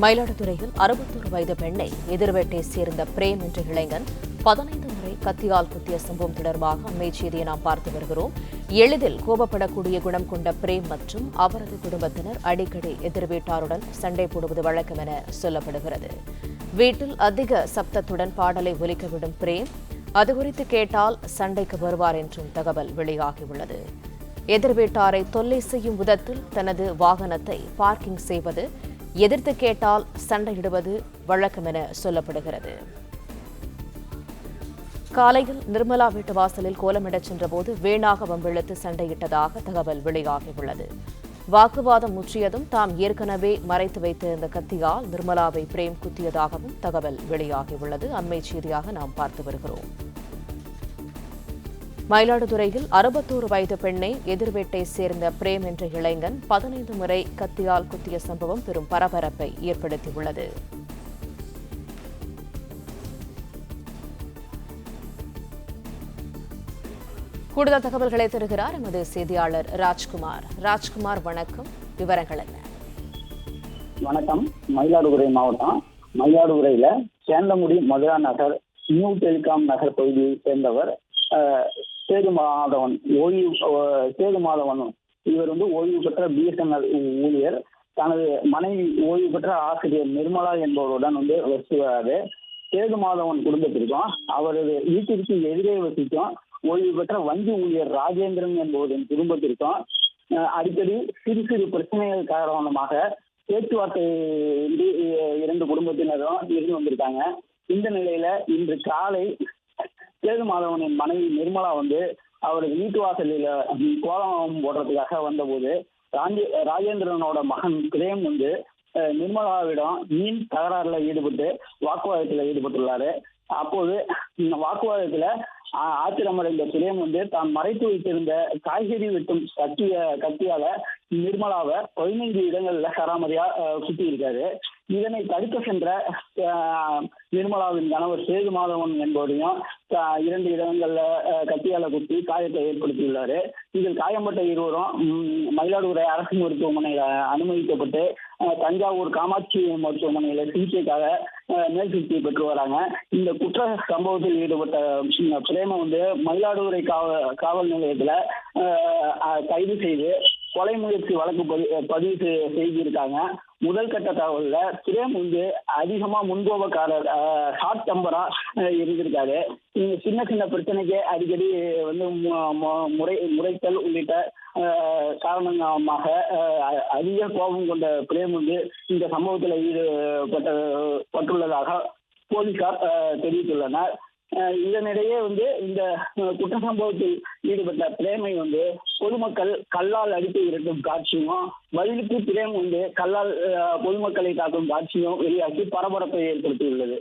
மயிலாடுதுறையில் 61 வயது பெண்ணை எதிர்வேட்டை சேர்ந்த பிரேம் என்ற இளைஞன் 15 முறை கத்தியால் குத்திய சம்பவம் தொடர்பாக அண்மை செய்தியை நாம் பார்த்து வருகிறோம். எளிதில் கோபப்படக்கூடிய குணம் கொண்ட பிரேம் மற்றும் அவரது குடும்பத்தினர் அடிக்கடி எதிர்வீட்டாருடன் சண்டை போடுவது வழக்கம் என சொல்லப்படுகிறது. வீட்டில் அதிக சப்தத்துடன் பாடலை ஒலிக்கவிடும் பிரேம் அது குறித்து கேட்டால் சண்டைக்கு வருவார் என்றும் தகவல் வெளியாகியுள்ளது. எதிர்வீட்டாரை தொல்லை செய்யும் விதத்தில் தனது வாகனத்தை பார்க்கிங் செய்வது, எதிர்த்து கேட்டால் சண்டையிடுவது வழக்கம் என சொல்லப்படுகிறது. காலையில் நிர்மலா வீட்டு வாசலில் கோலமிடச் சென்றபோது வீணாக வம்பிழுத்து சண்டையிட்டதாக தகவல் வெளியாகியுள்ளது. வாக்குவாதம் முற்றியதும் தாம் ஏற்கனவே மறைத்து வைத்திருந்த கத்தியால் நிர்மலாவை பிரேம் குத்தியதாகவும் தகவல் வெளியாகியுள்ளது. அண்மை செய்தியாக நாம் பார்த்து வருகிறோம். மயிலாடுதுறையில் 61 வயது பெண்ணை எதிர்வேட்டை சேர்ந்த பிரேம் என்ற இளைஞன் 15 முறை கத்தியால் குத்திய சம்பவம் பெரும் பரபரப்பை ஏற்படுத்தியுள்ளது. கூடுதல் தகவல்களை தருகிறார் எமது செய்தியாளர் ராஜ்குமார். ராஜ்குமார், வணக்கம். விவரங்கள் என்ன? வணக்கம். மயிலாடுதுறை மாவட்டம் மயிலாடுதுறையில சேந்தமுடி மதுரா நகர் நியூ டெலிகாம் நகர் பகுதியை சேர்ந்தவர் சேதுமாதவன். சேதுமாதவன் இவர் ஓய்வு பெற்ற பிஎஸ்என்எல் ஊழியர். தனது மனைவி ஓய்வு பெற்ற ஆசிரியர் நிர்மலா என்பவருடன் வசிக்கிறாரு. சேதுமாதவன் குடும்பத்திற்கும் அவரது வீட்டிற்கு எதிரே வசிக்கும் ஓய்வு பெற்ற வங்கி ஊழியர் ராஜேந்திரன் என்பவரின் குடும்பத்திற்கும் அடிக்கடி சிறு சிறு பிரச்சனைகள் காரணமாக பேச்சுவார்த்தை இரண்டு குடும்பத்தினரும் இருந்து வந்திருக்காங்க. இந்த நிலையில இன்று காலை சேதுமாதவனின் மனைவி நிர்மலா அவரது வீட்டு வாசலில் கோலம் போடுறதுக்காக வந்தபோது ராஜேந்திரனோட மகன் பிரேம் நிர்மலாவிடம் மீன் தகராறுல ஈடுபட்டு வாக்குவாதத்தில் ஈடுபட்டுள்ளாரு. அப்போது இந்த வாக்குவாதத்துல ஆத்திரமடைந்த பிரேம் தான் மறைத்து வைத்திருந்த காய்கறி வெட்டும் கத்தியால நிர்மலாவை 15 இடங்கள்ல சராமரியா சுத்தி இருக்காரு. இதனை தடுக்க சென்ற நிர்மலாவின் கணவர் சேதுமாதவன் என்பவரையும் 2 இடங்கள்ல கத்தியால குத்தி காயத்தை ஏற்படுத்தியுள்ளாரு. இதில் காயம்பட்ட இருவரும் மயிலாடுதுறை அரசு மருத்துவமனையில அனுமதிக்கப்பட்டு தஞ்சாவூர் காமாட்சி மருத்துவமனையில சிகிச்சைக்காக மேல் சிகிச்சை பெற்று வராங்க. இந்த குற்ற சம்பவத்தில் ஈடுபட்ட பிரேம மயிலாடுதுறை காவல் நிலையத்துல கைது செய்து கொலை முயற்சி வழக்கு பதிவு செய்திருக்காங்க. முதல் கட்ட தகவல்ல பிரேம் அதிகமா முன்கோபக்காரர், ஷார்ட் டெம்பரா இருந்திருக்காரு. சின்ன சின்ன பிரச்சனைக்கு அடிக்கடி முறைத்தல் உள்ளிட்ட காரணமாக அதிக கோபம் கொண்ட பிரேம் இந்த சம்பவத்தில் ஈடுபட்டுள்ளதாக போலீசார் தெரிவித்துள்ளனர். இதனிடையே இந்த குற்ற சம்பவத்தில் ஈடுபட்ட பிரேமை பொதுமக்கள் கல்லால் அடித்து விரட்டும் காட்சியும், பதிலுக்கு பிரேம் கல்லால் பொதுமக்களை தாக்கும் காட்சியும் வெளியாகி பரபரப்பை ஏற்படுத்தியுள்ளது.